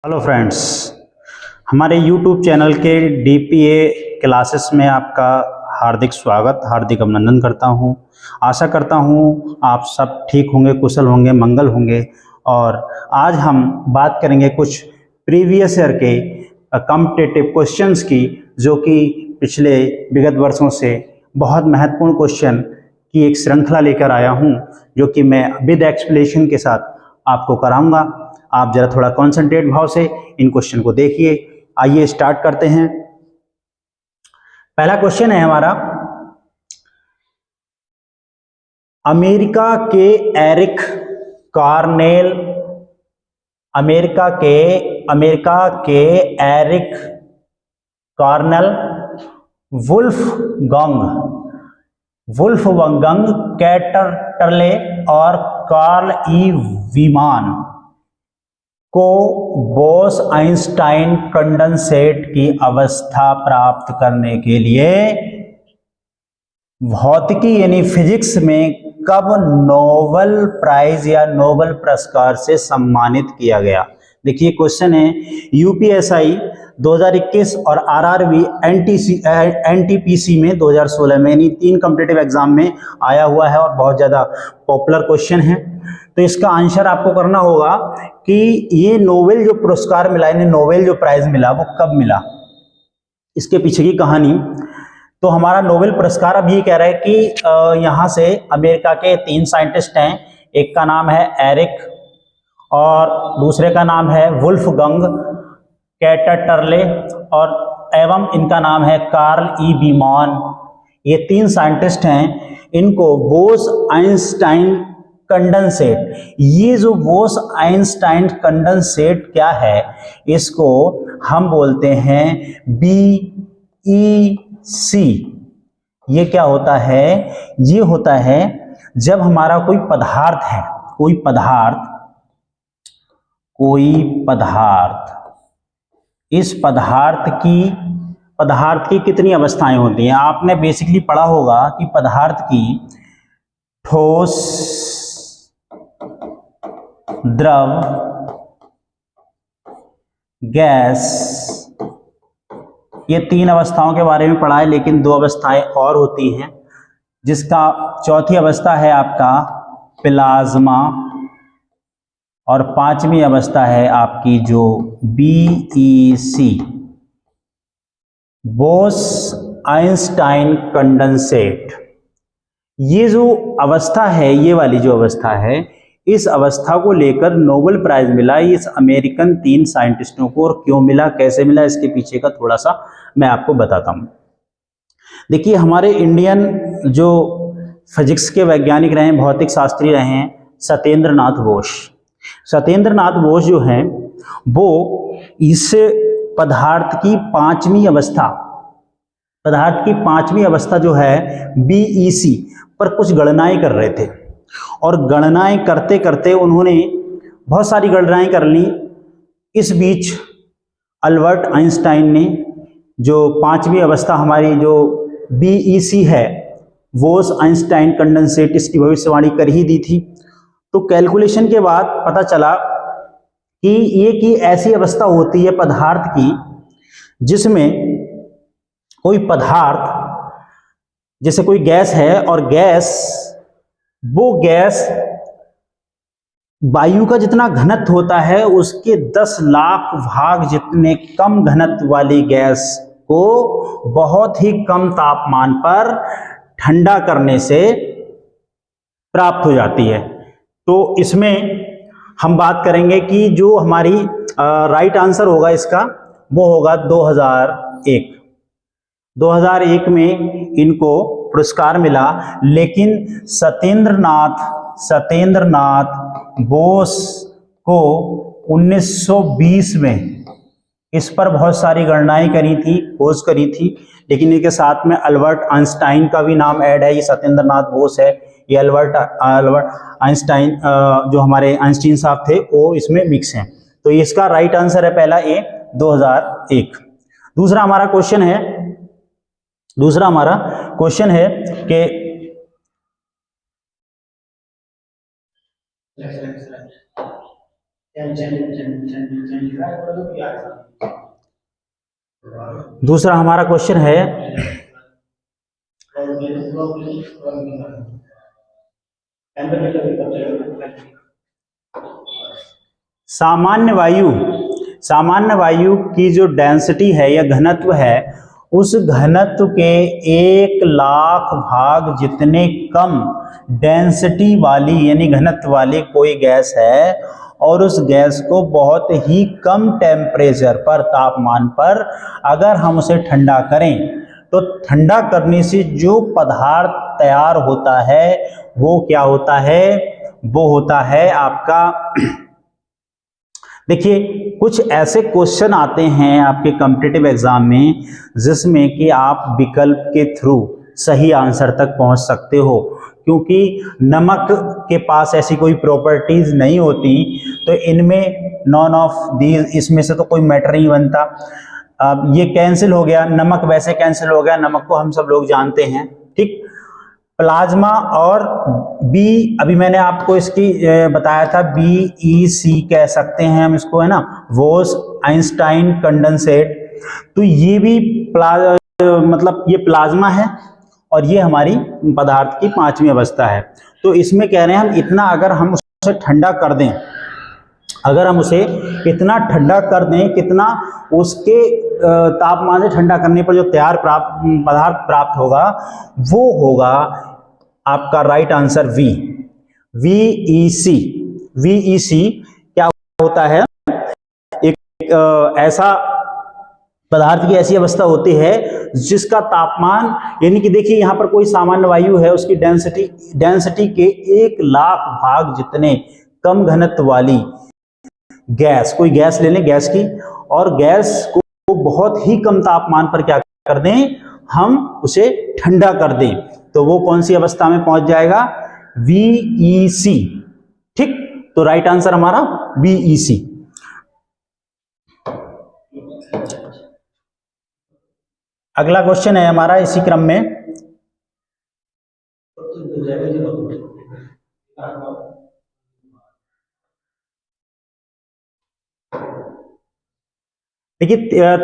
Hello friends, हमारे YouTube channel के DPA classes में आपका हार्दिक स्वागत, हार्दिक अभिनंदन करता हूं। आशा करता हूं आप सब ठीक होंगे, कुशल होंगे, मंगल होंगे। और आज हम बात करेंगे कुछ प्रीवियस ईयर के कॉम्पिटिटिव क्वेश्चंस की, जो कि पिछले विगत वर्षों से बहुत महत्वपूर्ण क्वेश्चन की एक श्रृंखला लेकर आया हूं, जो कि मैं विद एक्सप्लेनेशन के साथ आपको कराऊंगा। आप जरा थोड़ा कॉन्सेंट्रेट भाव से इन क्वेश्चन को देखिए। आइए स्टार्ट करते हैं। पहला क्वेश्चन है हमारा, अमेरिका के एरिक कार्नेल, अमेरिका के एरिक कार्नेल, वुल्फगंग कैटरटले और कार्ल ई वीमान को बोस-आइंस्टाइन कंडेंसेट की अवस्था प्राप्त करने के लिए भौतिकी यानी फिजिक्स में कब नोबेल प्राइज या नोबेल पुरस्कार से सम्मानित किया गया। देखिए क्वेश्चन है, यूपीएसआई 2021 और आरआरबी एनटीपीसी में 2016 में, यानी 3 कॉम्पिटिटिव एग्जाम में आया हुआ है और बहुत ज़्यादा पॉपुलर क्वेश्चन है। तो इसका आंसर आपको करना होगा कि ये नोबेल जो पुरस्कार मिला, यानी नोबेल जो प्राइज मिला, वो कब मिला, इसके पीछे की कहानी। तो हमारा नोबेल पुरस्कार अब ये कह रहा है कि यहाँ से अमेरिका के 3 साइंटिस्ट हैं, एक का नाम है एरिक और दूसरे का नाम है वुल्फगंग कैटरटले और एवं इनका नाम है कार्ल ई वीमान। ये 3 साइंटिस्ट हैं, इनको बोस-आइंस्टाइन कंडेंसेट, ये जो बोस-आइंस्टाइन कंडेंसेट क्या है, इसको हम बोलते हैं BEC। ये क्या होता है? ये होता है जब हमारा कोई पदार्थ इस पदार्थ की कितनी अवस्थाएं होती हैं। आपने बेसिकली पढ़ा होगा कि पदार्थ की ठोस, द्रव, गैस, ये 3 अवस्थाओं के बारे में पढ़ा है, लेकिन 2 अवस्थाएं और होती हैं, जिसका चौथी अवस्था है आपका प्लाज्मा और 5वीं अवस्था है आपकी जो BEC, बोस-आइंस्टाइन कंडेंसेट। ये जो अवस्था है, ये वाली जो अवस्था है, इस अवस्था को लेकर नोबेल प्राइज मिला इस अमेरिकन 3 साइंटिस्टों को। और क्यों मिला, कैसे मिला, इसके पीछे का थोड़ा सा मैं आपको बताता हूं। देखिए, हमारे इंडियन जो फिजिक्स के वैज्ञानिक रहे, भौतिक शास्त्री रहे हैं, सत्येंद्र नाथ बोस जो हैं, वो इस पदार्थ की 5वीं अवस्था जो है BEC पर कुछ गणनाएं कर रहे थे। और गणनाएं करते करते उन्होंने बहुत सारी गणनाएं कर ली। इस बीच अल्बर्ट आइंस्टाइन ने जो 5वीं अवस्था हमारी जो BEC है, बोस-आइंस्टाइन कंडेंसेट, इसकी भविष्यवाणी कर ही दी थी। तो कैलकुलेशन के बाद पता चला कि ये की ऐसी अवस्था होती है पदार्थ की, जिसमें कोई पदार्थ, जैसे कोई गैस है, और वो गैस वायु का जितना घनत्व होता है, उसके 10 लाख भाग जितने कम घनत्व वाली गैस को बहुत ही कम तापमान पर ठंडा करने से प्राप्त हो जाती है। तो इसमें हम बात करेंगे कि जो हमारी राइट आंसर होगा इसका, वो होगा 2001 में इनको पुरस्कार मिला। लेकिन सत्येंद्र नाथ बोस को 1920 में इस पर बहुत सारी गणनाएं करी थी, खोज करी थी, लेकिन इनके साथ में अल्बर्ट आइंस्टाइन का भी नाम ऐड है। ये सत्येंद्र नाथ बोस है, ये अल्बर्ट आइंस्टाइन, जो हमारे आइंस्टीन साहब थे, वो इसमें मिक्स हैं। तो इसका राइट आंसर है पहला ए, 2001। दूसरा हमारा क्वेश्चन है कि दूसरा हमारा क्वेश्चन है, सामान्य वायु की जो डेंसिटी है या घनत्व है, उस घनत्व के 1,00,000 भाग जितने कम डेंसिटी वाली यानी घनत्व वाली कोई गैस है और उस गैस को बहुत ही कम टेम्परेचर पर, तापमान पर अगर हम उसे ठंडा करें तो ठंडा करने से जो पदार्थ तैयार होता है वो क्या होता है, वो होता है आपका देखिए कुछ ऐसे क्वेश्चन आते हैं आपके कॉम्पिटिटिव एग्जाम में जिसमें कि आप विकल्प के थ्रू सही आंसर तक पहुंच सकते हो, क्योंकि नमक के पास ऐसी कोई प्रॉपर्टीज नहीं होती, तो इनमें नॉन ऑफ दीज, इसमें से तो कोई मैटर नहीं बनता। अब ये कैंसिल हो गया, नमक वैसे कैंसिल हो गया, नमक को हम सब लोग जानते हैं, ठीक। प्लाज्मा और बी, अभी मैंने आपको इसकी बताया था, BEC कह सकते हैं हम इसको, है ना, बोस आइंस्टाइन कंडेंसेट। तो ये भी मतलब ये प्लाज्मा है और ये हमारी पदार्थ की 5वीं अवस्था है। तो इसमें कह रहे हैं हम इतना अगर हम उसे ठंडा कर दें, अगर हम उसे इतना ठंडा कर दें, कितना उसके तापमान से ठंडा करने पर जो तैयार पदार्थ प्राप्त होगा वो होगा आपका राइट आंसर VEC। VEC क्या होता है, एक ऐसा पदार्थ की ऐसी अवस्था होती है जिसका तापमान, यानी कि देखिए यहां पर कोई सामान्य वायु है, उसकी डेंसिटी के 1,00,000 भाग जितने कम घनत्व वाली गैस, कोई गैस ले लें गैस की, और गैस को बहुत ही कम तापमान पर क्या कर दें, हम उसे ठंडा कर दें, तो वो कौन सी अवस्था में पहुंच जाएगा, VEC, ठीक। तो राइट आंसर हमारा VEC। अगला क्वेश्चन है हमारा इसी क्रम में, देखिए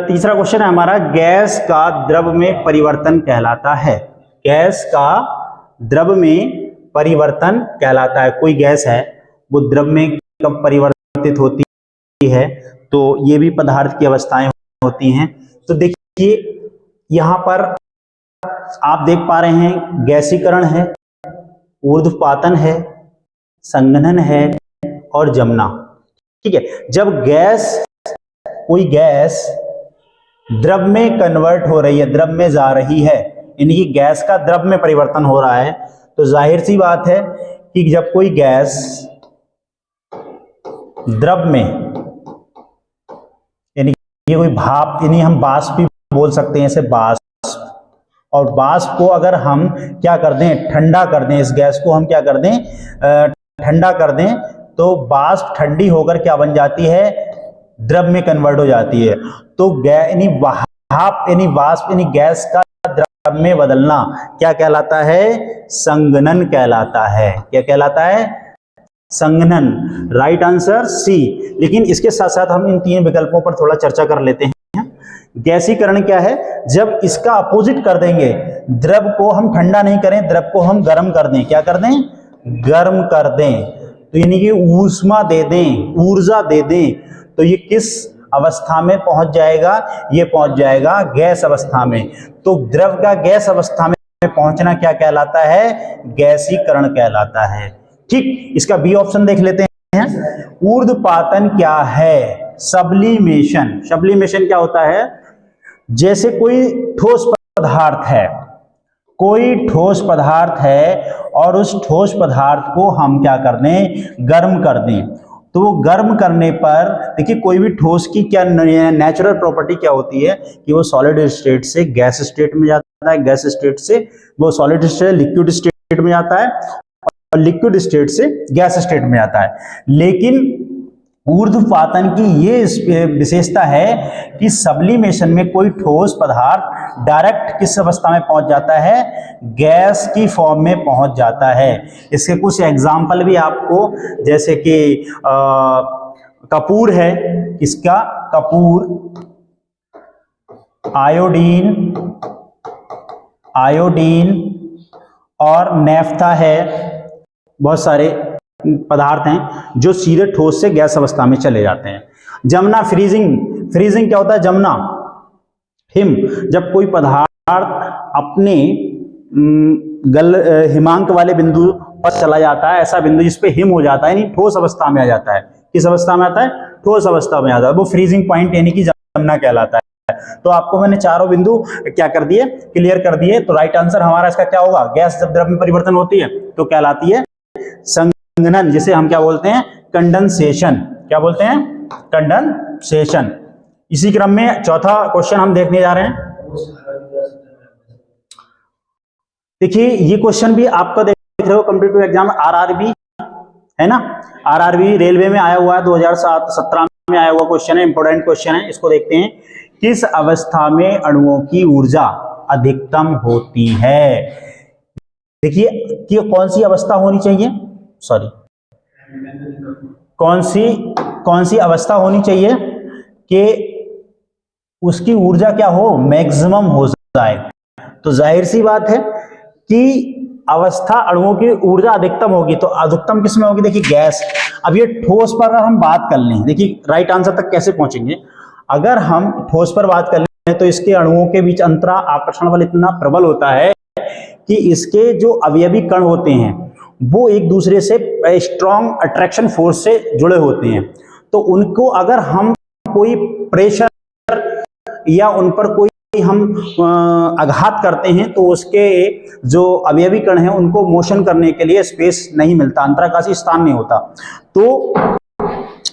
तीसरा क्वेश्चन है हमारा, गैस का द्रव में परिवर्तन कहलाता है। गैस का द्रव में परिवर्तन कहलाता है, कोई गैस है वो द्रव में कब परिवर्तित होती है, तो ये भी पदार्थ की अवस्थाएं होती हैं। तो देखिए यहां पर आप देख पा रहे हैं, गैसीकरण है, ऊर्ध्वपातन है, संघनन है और जमना, ठीक है। जब कोई गैस द्रव में कन्वर्ट हो रही है, द्रव में जा रही है, यानी कि गैस का द्रव में परिवर्तन हो रहा है, तो जाहिर सी बात है कि जब कोई गैस द्रव में, यानी ये कोई भाप, यानी हम बाष्प भी बोल सकते हैं इसे, बाष्प, और बाष्प को अगर हम क्या कर दें, ठंडा कर दें, इस गैस को हम क्या कर दें, ठंडा कर दें, तो बाष्प ठंडी होकर क्या बन जाती है, द्रव में कन्वर्ट हो जाती है। तो यानी भाप यानी वाष्प यानी गैस का द्रव में बदलना क्या कहलाता है, संघनन कहलाता है। क्या कहलाता है, संघनन। Right answer C। लेकिन इसके साथ साथ हम इन 3 विकल्पों पर थोड़ा चर्चा कर लेते हैं। गैसीकरण क्या है, जब इसका अपोजिट कर देंगे, द्रव को हम ठंडा नहीं करें, द्रव को हम गर्म कर दें, क्या कर दें, गर्म कर दें, तो यानी कि ऊष्मा दे दें, ऊर्जा दे दें, तो ये किस अवस्था में पहुंच जाएगा, ये पहुंच जाएगा गैस अवस्था में। तो द्रव का गैस अवस्था में पहुंचना क्या कहलाता है, गैसीकरण कहलाता है, ठीक। इसका बी ऑप्शन देख लेते हैं। ऊर्ध्वपातन क्या है, सब्लिमेशन। सब्लिमेशन क्या होता है, जैसे कोई ठोस पदार्थ है, कोई ठोस पदार्थ है और उस ठोस पदार्थ को हम क्या कर दें, गर्म कर दें, तो वो गर्म करने पर देखिए कोई भी ठोस की क्या नेचुरल प्रॉपर्टी क्या होती है कि वो सॉलिड स्टेट से गैस स्टेट में जाता है, गैस स्टेट से वो सॉलिड स्टेट लिक्विड स्टेट में जाता है और लिक्विड स्टेट से गैस स्टेट में जाता है। लेकिन ऊर्ध्वपातन की ये विशेषता है कि सब्लिमेशन में कोई ठोस पदार्थ डायरेक्ट किस अवस्था में पहुंच जाता है, गैस की फॉर्म में पहुंच जाता है। इसके कुछ एग्जाम्पल भी आपको, जैसे कि कपूर है, किसका? कपूर, आयोडीन, आयोडीन और नेफ्था है। बहुत सारे पदार्थ हैं जो सीधे ठोस से गैस अवस्था में चले जाते हैं। जमना, फ्रीजिंग, फ्रीजिंग क्या होता है? जमना, हिम, जब कोई पदार्थ अपने हिमांक वाले बिंदु पर चला जाता है, ऐसा बिंदु जिसपे हिम हो जाता है, यानी ठोस अवस्था में आ जाता है। किस अवस्था में आता है? ठोस अवस्था में आ जाता है, वो फ्रीजिंग पॉइंट यानी कि जमना कहलाता है। तो आपको मैंने चारों बिंदु क्या कर दिए? क्लियर कर दिए। तो राइट आंसर हमारा इसका क्या होगा? गैस जब द्रव में परिवर्तन होती है तो कहलाती है संघनन, जिसे हम क्या बोलते हैं? कंडेंसेशन। क्या बोलते हैं? कंडेंसेशन। इसी क्रम में चौथा क्वेश्चन हम देखने जा रहे हैं। देखिए ये क्वेश्चन भी आपका देख रहे हो कॉम्पिटिटिव एग्जाम आरआरबी है ना, आरआरबी रेलवे में आया हुआ है, 2017 में आया हुआ क्वेश्चन है, इंपॉर्टेंट क्वेश्चन है। इसको देखते हैं। किस अवस्था में अणुओं की ऊर्जा अधिकतम होती है? देखिए कि कौन सी अवस्था होनी चाहिए, सॉरी कौन सी अवस्था होनी चाहिए कि उसकी ऊर्जा क्या हो? मैक्सिमम हो जाए। तो जाहिर सी बात है कि अवस्था अणुओं की ऊर्जा अधिकतम होगी, तो अधिकतम किसमें होगी? देखिए गैस। अब ये ठोस पर अगर हम बात कर लें, देखिए राइट आंसर तक कैसे पहुंचेंगे। अगर हम ठोस पर बात कर लें तो इसके अणुओं के बीच अंतरा आकर्षण बल इतना प्रबल होता है कि इसके जो अवयवी कण होते हैं वो एक दूसरे से स्ट्रॉन्ग अट्रैक्शन फोर्स से जुड़े होते हैं। तो उनको अगर हम कोई प्रेशर या उन पर कोई हम आघात करते हैं तो उसके जो अवयवी कण हैं उनको मोशन करने के लिए स्पेस नहीं मिलता, अंतराकाशीय स्थान नहीं होता, तो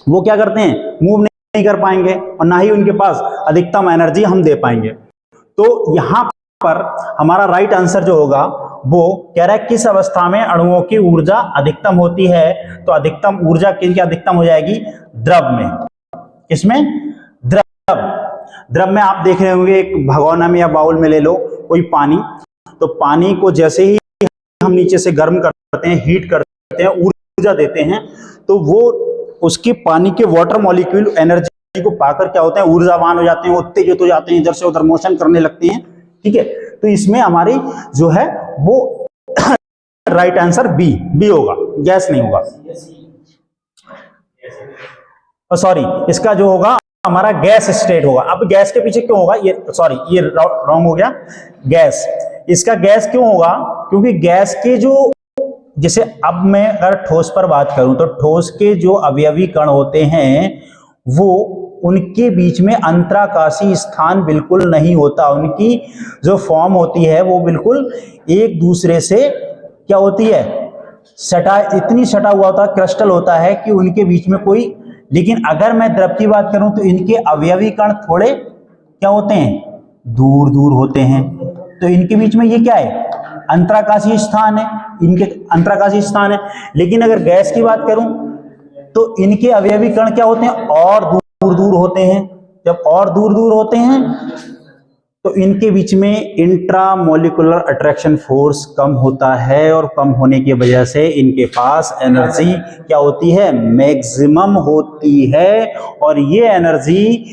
वो क्या करते हैं? मूव नहीं कर पाएंगे और ना ही उनके पास अधिकतम एनर्जी हम दे पाएंगे। तो यहां पर हमारा राइट आंसर जो होगा वो कह रहा है किस अवस्था में अणुओं की ऊर्जा अधिकतम होती है? तो अधिकतम ऊर्जा किसकी अधिकतम हो जाएगी? द्रव में। किसमें? द्रव। द्रव में आप देख रहे होंगे एक भगोना में या बाउल में ले लो कोई पानी, तो पानी को जैसे ही हम नीचे से गर्म करते हैं, हीट करते हैं, ऊर्जा देते हैं, तो वो उसके पानी के वाटर मॉलिक्यूल एनर्जी को पाकर क्या होते हैं? ऊर्जावान हो जाते हैं, उत्तेजित हो जाते हैं, इधर से उधर मोशन करने लगते हैं। ठीक है, तो इसमें हमारी जो है वो राइट आंसर बी होगा, गैस नहीं होगा। सॉरी, इसका जो होगा हमारा गैस स्टेट होगा। अब गैस के पीछे क्यों होगा? ये सॉरी, ये रॉन्ग हो गया। गैस, इसका गैस क्यों होगा? क्योंकि गैस के जो, जैसे अब मैं अगर ठोस पर बात करूं तो ठोस के जो अवयवी कण होते हैं वो उनके बीच में अंतराकाशीय स्थान बिल्कुल नहीं होता, उनकी जो फॉर्म होती है वो बिल्कुल एक दूसरे से क्या होती है? सटा, इतनी सटा हुआ होता है, क्रिस्टल होता है कि उनके बीच में कोई, लेकिन अगर मैं द्रव की बात करूं तो इनके अवयवी कण थोड़े क्या होते हैं? दूर दूर होते हैं, तो इनके बीच में ये क्या है? अंतराकाशीय स्थान है, इनके अंतराकाशीय स्थान है। लेकिन अगर गैस की बात करूं तो इनके अवयवी कण क्या होते हैं? और दूर दूर होते हैं। जब और दूर दूर होते हैं तो इनके बीच में इंट्रामोलिकुलर अट्रैक्शन फोर्स कम होता है, और कम होने की वजह से इनके पास एनर्जी क्या होती है? मैक्सिमम होती है। और ये एनर्जी,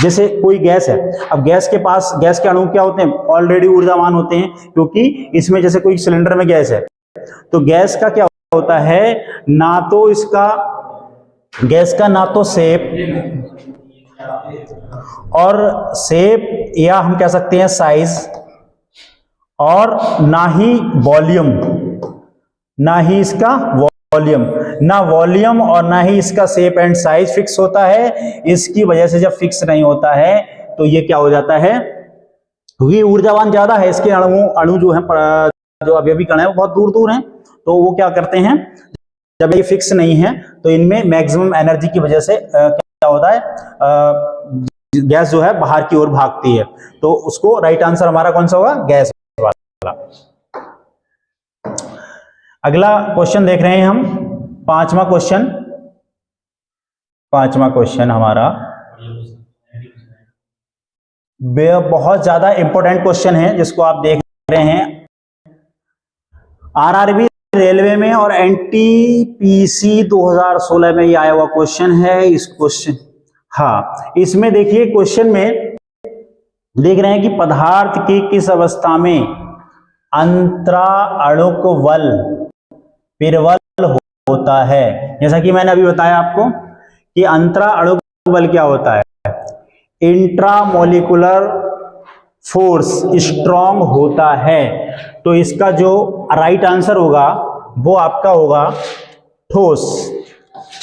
जैसे कोई गैस है, अब गैस के पास, गैस के अणु क्या होते हैं? ऑलरेडी ऊर्जावान होते हैं, क्योंकि इसमें जैसे कोई सिलेंडर में गैस है तो गैस का क्या होता है? ना तो इसका, गैस का ना तो शेप या हम कह सकते हैं साइज, और ना ही वॉल्यूम, ना ही इसका वॉल्यूम, ना वॉल्यूम और ना ही इसका शेप एंड साइज फिक्स होता है। इसकी वजह से जब फिक्स नहीं होता है तो ये क्या हो जाता है? ये ऊर्जावान ज्यादा है, इसके अणु जो है, जो अवयवी कण है वो बहुत दूर दूर हैं, तो वो क्या करते हैं? जब ये फिक्स नहीं है तो इनमें मैक्सिमम एनर्जी की वजह से क्या होता है? गैस जो है बाहर की ओर भागती है। तो उसको राइट आंसर हमारा कौन सा होगा? गैस वाला। अगला क्वेश्चन देख रहे हैं हम, पांचवा क्वेश्चन हमारा बहुत ज्यादा इंपॉर्टेंट क्वेश्चन है जिसको आप देख रहे हैं। आरआरबी रेलवे में और एनटीपीसी 2016 में ये आया हुआ क्वेश्चन है। इस क्वेश्चन, हाँ, इसमें देखिए क्वेश्चन में देख रहे हैं कि पदार्थ की किस अवस्था में अंतरा अणुक बल पिरवल होता है। जैसा कि मैंने अभी बताया आपको कि अंतरा अणुक बल क्या होता है, इंट्रामोलिकुलर फोर्स स्ट्रांग होता है। तो इसका जो राइट आंसर होगा वो आपका होगा ठोस,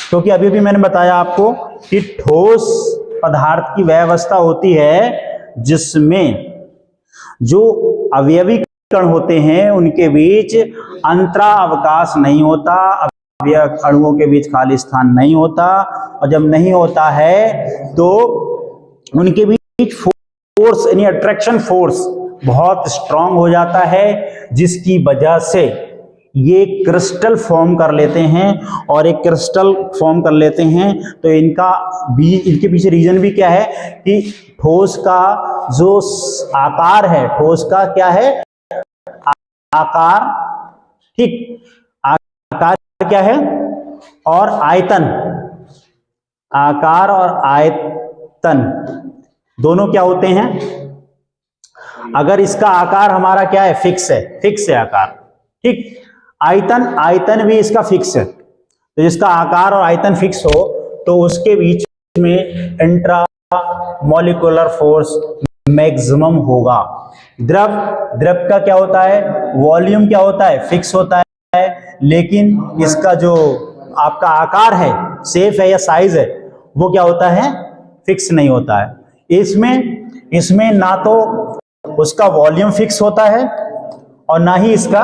क्योंकि अभी भी मैंने बताया आपको कि ठोस पदार्थ की वह अवस्था होती है जिसमें जो अवयवी कण होते हैं उनके बीच अंतरा अवकाश नहीं होता, अवयव अणुओं के बीच खाली स्थान नहीं होता, और जब नहीं होता है तो उनके बीच फोर्स यानी अट्रैक्शन फोर्स बहुत स्ट्रांग हो जाता है, जिसकी वजह से ये क्रिस्टल फॉर्म कर लेते हैं। और एक क्रिस्टल फॉर्म कर लेते हैं तो इनके पीछे रीजन भी क्या है कि ठोस का जो आकार है, ठोस का क्या है आकार, ठीक, आकार क्या है और आयतन, आकार और आयतन दोनों क्या होते हैं। अगर इसका आकार हमारा क्या है, फिक्स है आकार, ठीक, आयतन भी इसका फिक्स है। तो जिसका आकार और आयतन फिक्स हो तो उसके बीच में इंट्रा मॉलिक्यूलर फोर्स मैक्सिमम होगा। द्रव का क्या होता है, वॉल्यूम क्या होता है, फिक्स होता है, लेकिन इसका जो आपका आकार है, शेप है या साइज है, वो क्या होता है, फिक्स नहीं होता है। इसमें ना तो उसका वॉल्यूम फिक्स होता है और ना ही इसका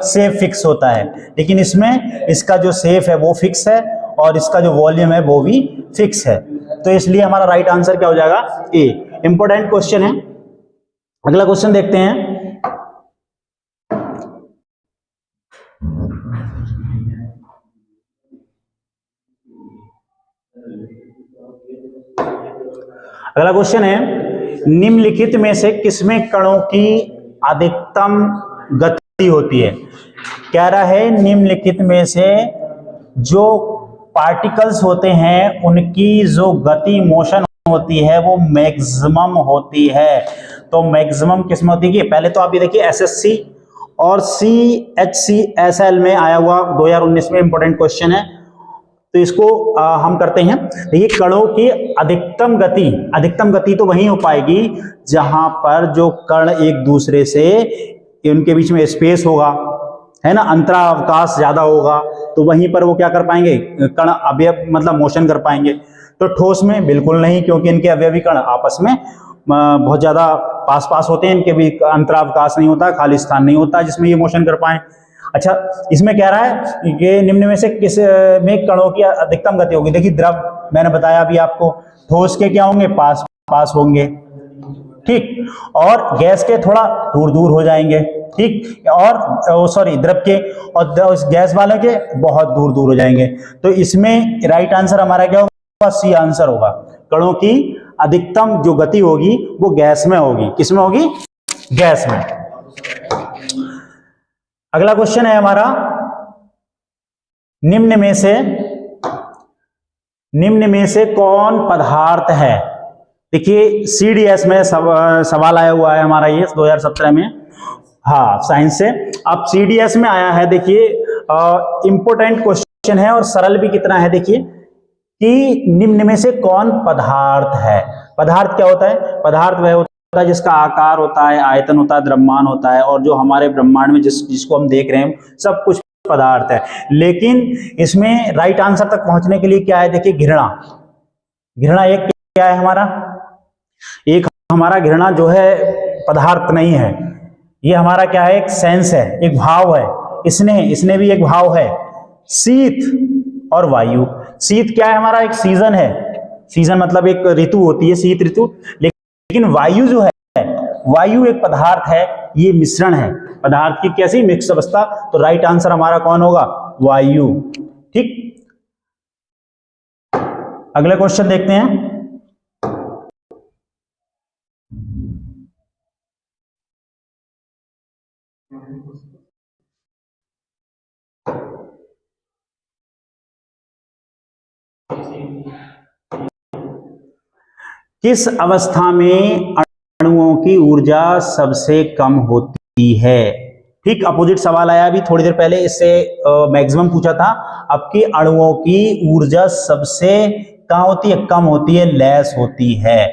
शेप फिक्स होता है, लेकिन इसमें इसका जो शेप है वो फिक्स है और इसका जो वॉल्यूम है वो भी फिक्स है। तो इसलिए हमारा राइट आंसर क्या हो जाएगा, ए। इंपॉर्टेंट क्वेश्चन है। अगला क्वेश्चन देखते हैं। अगला क्वेश्चन है, निम्नलिखित में से किसमें कणों की अधिकतम गति होती है। कह रहा है निम्नलिखित में से जो पार्टिकल्स होते हैं उनकी जो गति मोशन होती है वो मैक्सिमम होती है। तो मैक्सिमम किसमें होती है, पहले तो आप ये देखिए एसएससी और CHCSL में आया हुआ 2019 में इंपॉर्टेंट क्वेश्चन है, तो इसको हम करते हैं। देखिए कणों की अधिकतम गति तो वहीं हो पाएगी जहां पर जो कण एक दूसरे से, उनके बीच में स्पेस होगा, है ना, अंतरावकाश ज्यादा होगा, तो वहीं पर वो क्या कर पाएंगे, कण अवयव मतलब मोशन कर पाएंगे। तो ठोस में बिल्कुल नहीं, क्योंकि इनके अवयवी कण आपस में बहुत ज्यादा पास होते हैं, इनके भी अंतरावकाश नहीं होता, खाली स्थान नहीं होता जिसमें ये मोशन कर पाए। अच्छा, इसमें कह रहा है कि निम्न में से किस में कणों की अधिकतम गति होगी। देखिए द्रव मैंने बताया अभी आपको, ठोस के क्या होंगे, पास होंगे, ठीक, और गैस के थोड़ा दूर हो जाएंगे, ठीक, और सॉरी द्रव के और गैस वाले के बहुत दूर हो जाएंगे। तो इसमें राइट आंसर हमारा क्या होगा, सी आंसर होगा। कणों की अधिकतम जो गति होगी वो गैस में होगी, किसमें होगी, गैस में। अगला क्वेश्चन है हमारा, निम्न में से कौन पदार्थ है। देखिए सीडीएस में सवाल आया हुआ है हमारा ये 2017 में, हाँ, साइंस से। अब सीडीएस में आया है, देखिए इंपॉर्टेंट क्वेश्चन है और सरल भी कितना है। देखिए कि निम्न में से कौन पदार्थ है। पदार्थ क्या होता है, पदार्थ वह होता है जिसका आकार होता है, आयतन होता है, द्रव्यमान होता है, और जो हमारे ब्रह्मांड में जिसको हम देख रहे हैं सब कुछ पदार्थ है। लेकिन इसमें राइट आंसर तक पहुंचने के लिए क्या है, देखिए घृणा एक क्या है हमारा, एक हमारा घृणा जो है पदार्थ नहीं है, ये हमारा क्या है, एक सेंस है, एक भाव है। इसने भी एक भाव है। शीत और वायु, शीत क्या है हमारा, एक सीजन है, सीजन मतलब एक ऋतु होती है, शीत ऋतु। लेकिन वायु जो है, वायु एक पदार्थ है, ये मिश्रण है, पदार्थ की कैसी मिक्स अवस्था। तो राइट आंसर हमारा कौन होगा, वायु, ठीक। अगला क्वेश्चन देखते हैं। किस अवस्था में अणुओं की ऊर्जा सबसे कम होती है? ठीक अपोजिट सवाल आया अभी थोड़ी देर पहले, इससे मैक्सिमम पूछा था। अब की अणुओं की ऊर्जा सबसे कहाँ होती है? कम होती है, लेस होती है।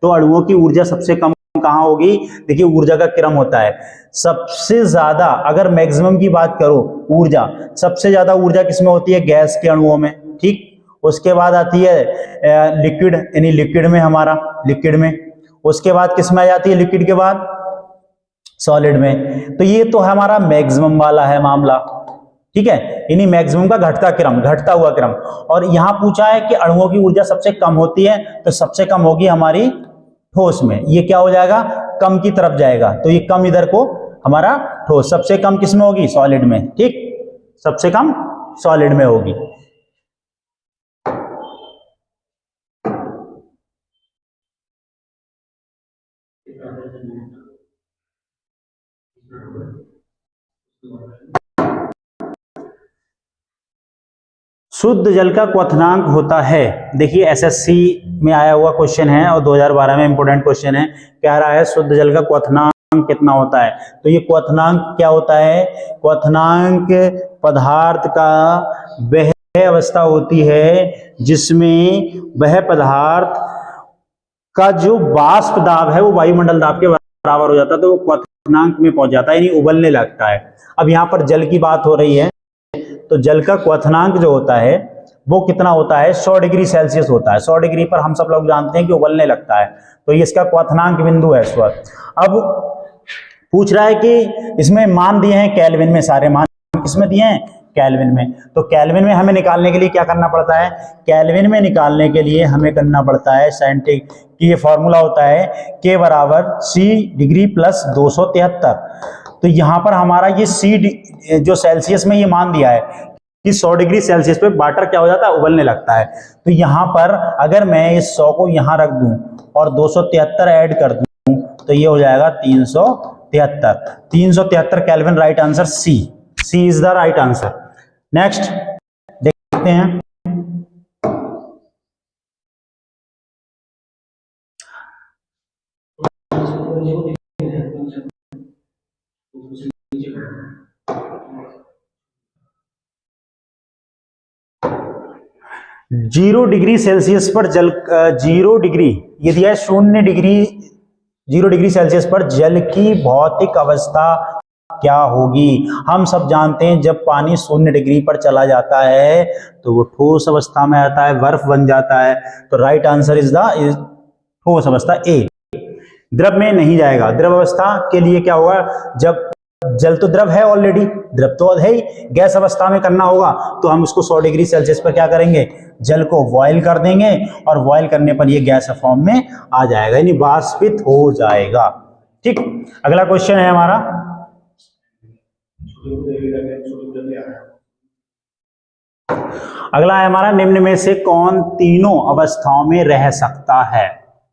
तो अणुओं की ऊर्जा सबसे कम कहाँ होगी? देखिए ऊर्जा का क्रम होता है, सबसे ज्यादा अगर मैक्सिमम की बात करो ऊर्जा, सबसे ज्यादा ऊर्जा किसमें होती है? गैस के अणुओं में। ठीक, उसके बाद आती है लिक्विड, यानी लिक्विड में, हमारा लिक्विड में। उसके बाद किसमें आ जाती है? लिक्विड के बाद सॉलिड में। तो ये तो हमारा मैक्सिमम वाला है मामला, ठीक है, यानी मैक्सिमम का घटता क्रम, घटता हुआ क्रम। और यहां पूछा है कि अणुओं की ऊर्जा सबसे कम होती है, तो सबसे कम होगी हमारी ठोस में। ये क्या हो जाएगा? कम की तरफ जाएगा, तो ये कम इधर को हमारा ठोस। सबसे कम किसमें होगी? सॉलिड में। ठीक, सबसे कम सॉलिड में होगी। शुद्ध जल का क्वथनांक होता है, देखिए एसएससी में आया हुआ क्वेश्चन है और 2012 में इंपोर्टेंट क्वेश्चन है। कह रहा है शुद्ध जल का क्वथनांक कितना होता है? तो ये क्वथनांक क्या होता है? क्वथनांक पदार्थ का वह अवस्था होती है जिसमें वह पदार्थ का जो वाष्प दाब है वो वायुमंडल दाब के बराबर हो जाता है, तो वो क्वथनांक में पहुंच जाता है, यानी उबलने लगता है। अब यहाँ पर जल की बात हो रही है, तो जल का क्वथनांक जो होता है वो कितना होता है? 100 डिग्री सेल्सियस होता है। 100 डिग्री पर हम सब लोग जानते हैं कि उबलने लगता है, तो ये इसका क्वथनांक बिंदु है इस वक्त। अब पूछ रहा है कि इसमें मान दिए हैं केल्विन में, सारे मान किसमें दिए हैं? केल्विन में। तो केल्विन में हमें निकालने के लिए क्या करना पड़ता है? केल्विन में निकालने के लिए हमें करना पड़ता है साइंटिफिक कि ये फॉर्मूला होता है K बराबर C डिग्री प्लस 273। तो यहां पर हमारा ये C जो सेल्सियस में ये मान दिया है कि 100 डिग्री सेल्सियस पे वाटर क्या हो जाता है? उबलने लगता है। तो यहां पर अगर मैं इस 100 को यहां रख दूं और 273 ऐड कर दूं तो ये हो जाएगा 373। 373 kelvin, right answer C। C is the right answer. Next देखते हैं। जीरो डिग्री सेल्सियस पर जल, 0 डिग्री ये दिया है, 0 डिग्री, 0 डिग्री सेल्सियस पर जल की भौतिक अवस्था क्या होगी? हम सब जानते हैं जब पानी 0 डिग्री पर चला जाता है तो वो ठोस अवस्था में आता है, बर्फ बन जाता है। तो राइट आंसर इज द ठोस अवस्था ए। द्रव में नहीं जाएगा। द्रव अवस्था के लिए क्या होगा? जब जल तो द्रव है ऑलरेडी, द्रव तो है ही, गैस अवस्था में करना होगा तो हम उसको 100 डिग्री सेल्सियस पर क्या करेंगे? जल को बॉयल कर देंगे और बॉयल करने पर ये गैस फॉर्म में आ जाएगा, यानी वाष्पित हो जाएगा। ठीक, अगला क्वेश्चन है हमारा। अगला है हमारा, निम्न में से कौन तीनों अवस्थाओं में रह सकता है?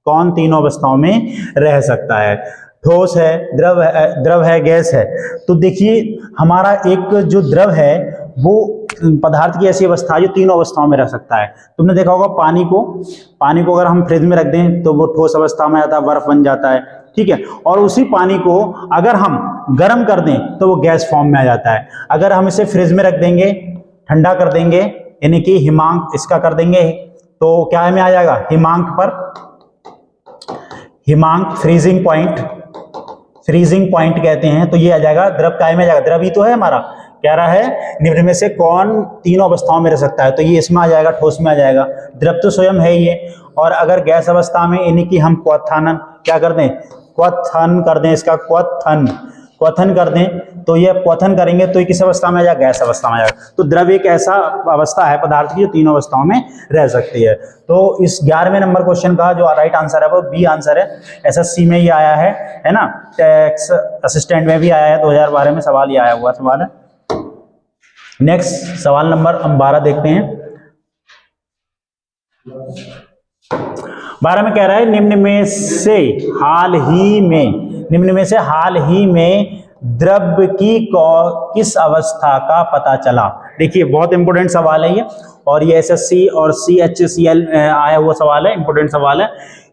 कौन तीनों अवस्थाओं में रह सकता है? ठोस है, द्रव है, गैस है। तो देखिए हमारा एक जो द्रव है वो पदार्थ की ऐसी अवस्था है जो तीनों अवस्थाओं में रह सकता है। तुमने देखा होगा पानी को अगर हम फ्रिज में रख दें तो वो ठोस अवस्था में आता है, बर्फ बन जाता है, ठीक है। और उसी पानी को अगर हम गर्म कर दें तो वो गैस फॉर्म में आ जाता है। अगर हम इसे फ्रिज में रख देंगे, ठंडा कर देंगे, यानी कि हिमांक इसका कर देंगे, तो क्या में आ जाएगा? हिमांक पर, हिमांक फ्रीजिंग पॉइंट कहते हैं, तो ये आ जाएगा द्रव काय में आ जाएगा। द्रव ही तो है हमारा, कह रहा है निम्न में से कौन तीनों अवस्थाओं में रह सकता है, तो ये इसमें आ जाएगा, ठोस में आ जाएगा। द्रव तो स्वयं है ये। और अगर गैस अवस्था में यानी कि हम क्वथन क्या कर दें? क्वथन कर दें, इसका क्वथन कर दें, तो ये क्वथन करेंगे तो ये किस अवस्था में आ जाएगा? गैस अवस्था में आ जाएगा। तो द्रव एक ऐसा अवस्था है पदार्थ की जो तीनों अवस्थाओं में रह सकती है। तो इस 11वें नंबर क्वेश्चन का जो राइट आंसर है वो बी आंसर है। एसएससी में ये आया है ना, टैक्स असिस्टेंट में भी आया है, 2012 में सवाल ये आया हुआ सवाल है। नेक्स्ट सवाल नंबर 12 देखते हैं। 12 में कह रहा है निम्न में से हाल ही में द्रव की किस अवस्था का पता चला? देखिए बहुत इंपॉर्टेंट सवाल है ये, और ये एसएससी और CHCL आया हुआ सवाल है, इंपॉर्टेंट सवाल है।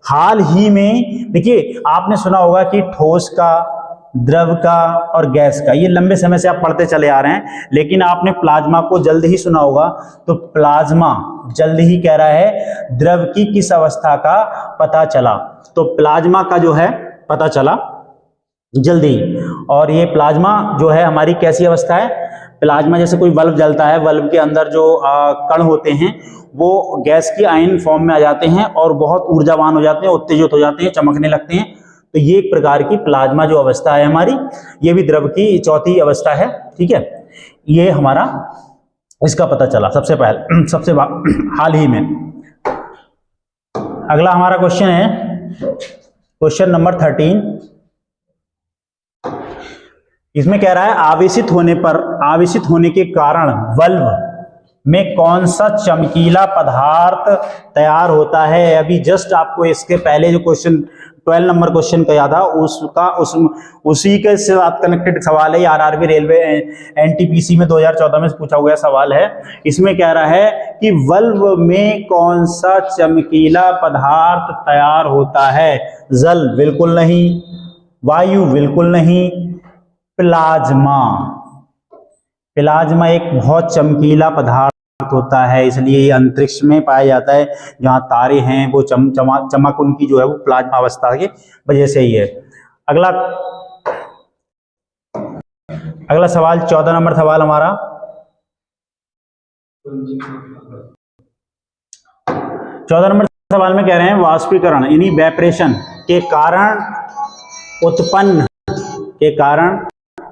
हाल ही में देखिए आपने सुना होगा कि ठोस का, द्रव का और गैस का, ये लंबे समय से आप पढ़ते चले आ रहे हैं, लेकिन आपने प्लाज्मा को जल्द ही सुना होगा। तो प्लाज्मा जल्द ही कह रहा है द्रव की किस अवस्था का पता चला, तो प्लाज्मा का जो है पता चला जल्दी। और ये प्लाज्मा जो है हमारी कैसी अवस्था है, प्लाज्मा जैसे कोई बल्ब जलता है, बल्ब के अंदर जो कण होते हैं वो गैस की आयन फॉर्म में आ जाते हैं और बहुत ऊर्जावान हो जाते हैं, उत्तेजित हो जाते हैं, चमकने लगते हैं। तो ये एक प्रकार की प्लाज्मा जो अवस्था है हमारी, ये भी द्रव की चौथी अवस्था है। ठीक है, ये हमारा इसका पता चला सबसे पहले, हाल ही में। अगला हमारा क्वेश्चन है क्वेश्चन नंबर 13। इसमें कह रहा है आवेशित होने के कारण बल्ब में कौन सा चमकीला पदार्थ तैयार होता है। अभी जस्ट आपको इसके पहले जो क्वेश्चन 12 नंबर क्वेश्चन कहा था उसी के साथ कनेक्टेड सवाल है। आरआरबी रेलवे एनटीपीसी में 2014 में पूछा हुआ सवाल है। इसमें कह रहा है कि बल्ब में कौन सा चमकीला पदार्थ तैयार होता है। जल बिल्कुल नहीं, वायु बिल्कुल नहीं, प्लाज्मा एक बहुत चमकीला पदार्थ होता है, इसलिए ये अंतरिक्ष में पाया जाता है। जहां तारे हैं वो चमक उनकी जो है वो प्लाज्मा अवस्था की वजह से ही है। अगला सवाल 14 नंबर सवाल हमारा। 14 नंबर सवाल में कह रहे हैं वाष्पीकरण यानी इवेपोरेशन के कारण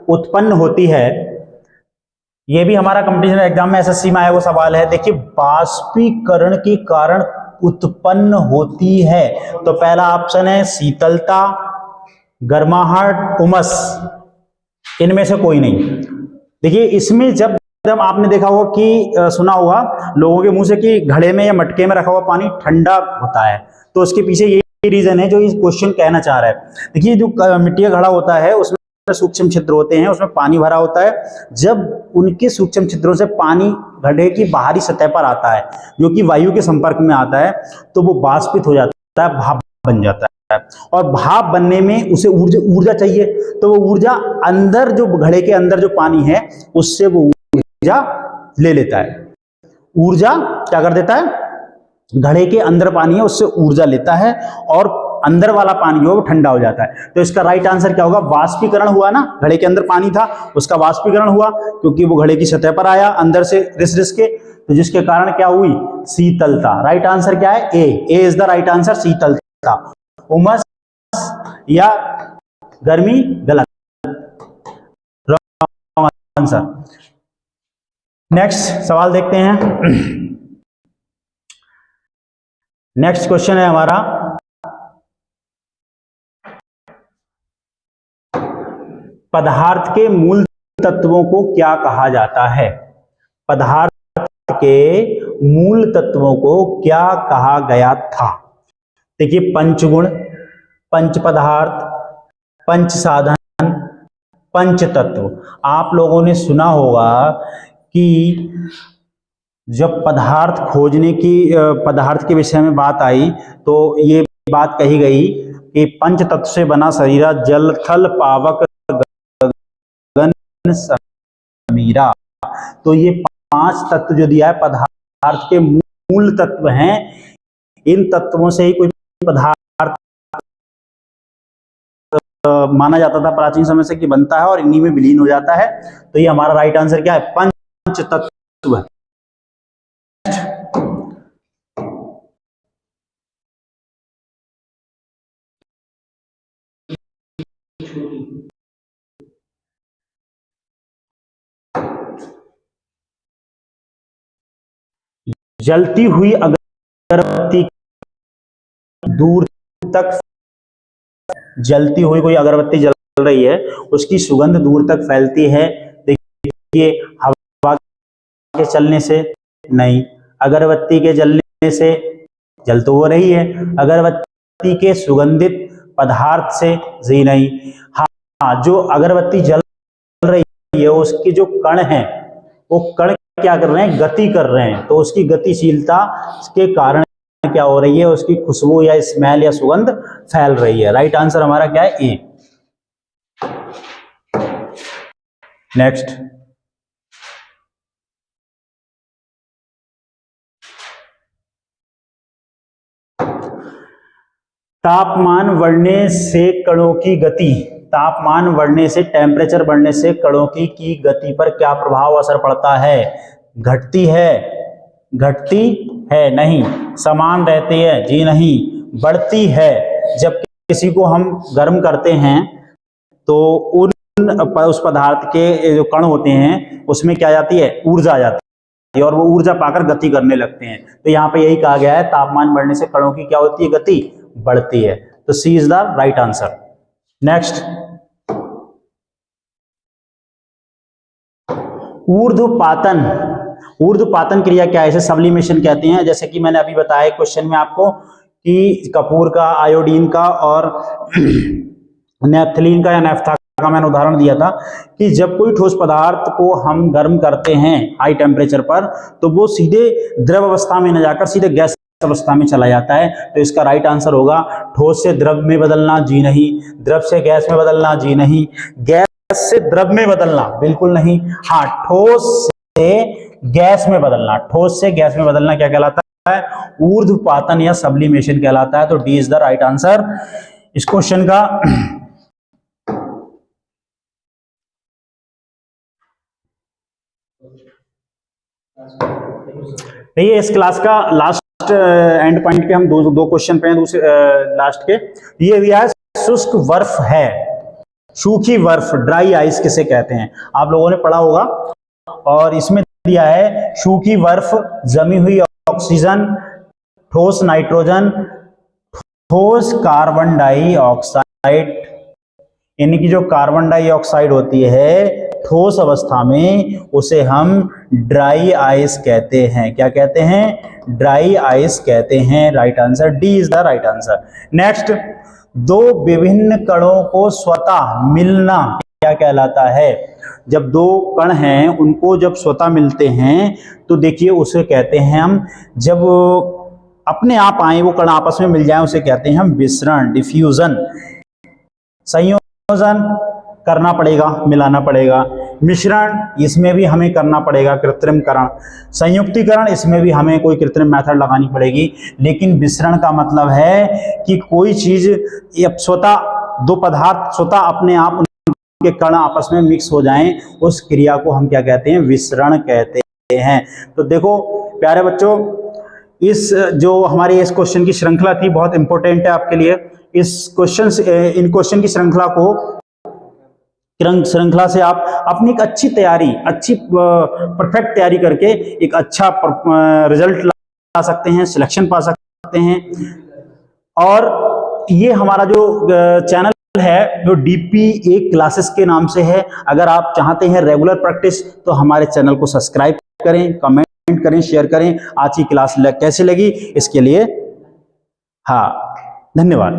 उत्पन्न होती है। ये भी हमारा कंपटीशन एग्जाम में एसएससी में आया वो सवाल है। देखिए वाष्पीकरण के कारण उत्पन्न होती है, तो पहला ऑप्शन है शीतलता, गर्माहट, उमस, इनमें से कोई नहीं। देखिए इसमें जब आपने देखा होगा कि सुना होगा लोगों के मुंह से कि घड़े में या मटके में रखा हुआ पानी ठंडा होता है, तो उसके पीछे यही रीजन है जो इस क्वेश्चन कहना चाह रहा है। देखिए जो मिट्टी का घड़ा होता है उसमें सूक्ष्म छिद्र होते हैं, उसमें पानी भरा होता है। जब उनके सूक्ष्म छिद्रों से पानी घड़े की बाहरी सतह पर आता है जो कि वायु के संपर्क में आता है, तो वो वाष्पित हो जाता है, भाप बन जाता है। और भाप बनने में उसे ऊर्जा चाहिए, तो वो ऊर्जा अंदर जो घड़े के अंदर जो पानी है उससे वो ऊर्जा ले लेता है। ऊर्जा क्या कर देता है, घड़े के अंदर पानी है उससे ऊर्जा लेता है और अंदर वाला पानी जो है वो ठंडा हो जाता है। तो इसका राइट आंसर क्या होगा, वाष्पीकरण हुआ ना, घड़े के अंदर पानी था उसका वाष्पीकरण हुआ क्योंकि वो घड़े की सतह पर आया अंदर से रिस के, तो जिसके कारण क्या हुई, शीतलता। राइट आंसर क्या है, ए इज द राइट आंसर, शीतलता। उमस या गर्मी गलत, रॉन्ग आंसर। नेक्स्ट सवाल देखते हैं। नेक्स्ट क्वेश्चन है हमारा पदार्थ के मूल तत्वों को क्या कहा जाता है। पदार्थ के मूल तत्वों को क्या कहा गया था। देखिए पंचगुण, पंच पदार्थ, पंच साधन, पंच तत्व। आप लोगों ने सुना होगा कि जब पदार्थ खोजने की पदार्थ के विषय में बात आई तो ये बात कही गई कि पंच तत्व से बना शरीर जल थल पावक समीरा। तो ये 5 तत्व जो दिया है पदार्थ के मूल तत्व हैं। इन तत्वों से ही कोई पदार्थ माना जाता था प्राचीन समय से कि बनता है और इन्हीं में विलीन हो जाता है। तो ये हमारा राइट आंसर क्या है, पंच तत्व। जलती हुई अगरबत्ती दूर तक, जलती हुई कोई अगरबत्ती जल रही है उसकी सुगंध दूर तक फैलती है। देखिए हवा के चलने से नहीं, अगरबत्ती के जलने से जल तो हो रही है, अगरबत्ती के सुगंधित पदार्थ से जी नहीं। हाँ, जो अगरबत्ती जल रही है उसके जो कण हैं वो कण क्या कर रहे हैं, गति कर रहे हैं, तो उसकी गतिशीलता के कारण क्या हो रही है, उसकी खुशबू या स्मेल या सुगंध फैल रही है। राइट आंसर हमारा क्या है, ए। नेक्स्ट, तापमान बढ़ने से कणों की गति, तापमान बढ़ने से, टेम्परेचर बढ़ने से कणों की गति पर क्या प्रभाव असर पड़ता है? घटती है, घटती है, नहीं। समान रहती है, जी नहीं। बढ़ती है, जब किसी को हम गर्म करते हैं तो उस पदार्थ के जो कण होते हैं उसमें क्या जाती है, ऊर्जा आ जाती है, और वो ऊर्जा पाकर गति करने लगते हैं। तो यहाँ पे यही कहा गया है, तापमान बढ़ने से कणों की क्या होती है, गति बढ़ती है। तो C is the right answer. Next, ऊर्ध्वपातन, ऊर्ध्वपातन क्रिया क्या है, इसे सब्लिमेशन कहते हैं। जैसे कि मैंने अभी बताया क्वेश्चन में आपको कि कपूर का, आयोडीन का और नेफ्थलीन का या नेफ्था का मैंने उदाहरण दिया था कि जब कोई ठोस पदार्थ को हम गर्म करते हैं हाई टेम्परेचर पर, तो वो सीधे द्रव अवस्था में न जाकर सीधे गैस अवस्था में चला जाता है। तो इसका राइट आंसर होगा ठोस से द्रव में बदलना, जी नहीं। द्रव से गैस में बदलना, जी नहीं। गैस से द्रव में बदलना, बिल्कुल नहीं। हाँ, ठोस से गैस में बदलना, ठोस से गैस में बदलना क्या कहलाता है, ऊर्ध्वपातन या सब्लिमेशन कहलाता है। तो D is the right answer इस क्वेश्चन का। देखिए, इस क्लास का लास्ट एंड पॉइंट पे हम दो क्वेश्चन पे हैं, दूसरे लास्ट के। ये दिया है शुष्क बर्फ है, सूखी बर्फ, ड्राई आइस किसे कहते हैं, आप लोगों ने पढ़ा होगा। और इसमें दिया है सूखी बर्फ, जमी हुई ऑक्सीजन, ठोस नाइट्रोजन, ठोस कार्बन डाइऑक्साइड। यानी कि जो कार्बन डाइऑक्साइड होती है ठोस अवस्था में, उसे हम ड्राई आइस कहते हैं। क्या कहते हैं, ड्राई आइस कहते हैं। Right answer D is the right answer. Next, दो विभिन्न कणों को स्वतः मिलना क्या कहलाता है? जब दो कण हैं उनको जब स्वतः मिलते हैं तो देखिए उसे कहते हैं हम, जब अपने आप आए वो कण आपस में मिल जाए उसे कहते हैं हम विसरण, डिफ्यूजन। संयोजन करना पड़ेगा, मिलाना पड़ेगा। मिश्रण, इसमें भी हमें करना पड़ेगा कृत्रिमकरण। संयुक्तिकरण, इसमें भी हमें कोई कृत्रिम मेथड लगानी पड़ेगी। लेकिन विसरण का मतलब है कि कोई चीज स्वतः, दो पदार्थ स्वतः अपने आप के कण आपस में मिक्स हो जाएं, उस क्रिया को हम क्या कहते हैं, विसरण कहते हैं। तो देखो प्यारे बच्चों, इस जो हमारी इस क्वेश्चन की श्रृंखला थी बहुत इंपॉर्टेंट है आपके लिए। इन क्वेश्चन की श्रृंखला से आप अपनी एक अच्छी तैयारी, अच्छी परफेक्ट तैयारी करके एक अच्छा रिजल्ट ला सकते हैं, सिलेक्शन पा सकते हैं। और ये हमारा जो चैनल है जो DPA क्लासेस के नाम से है। अगर आप चाहते हैं रेगुलर प्रैक्टिस तो हमारे चैनल को सब्सक्राइब करें, कमेंट करें, शेयर करें। आज की क्लास कैसी लगी इसके लिए हाँ, धन्यवाद।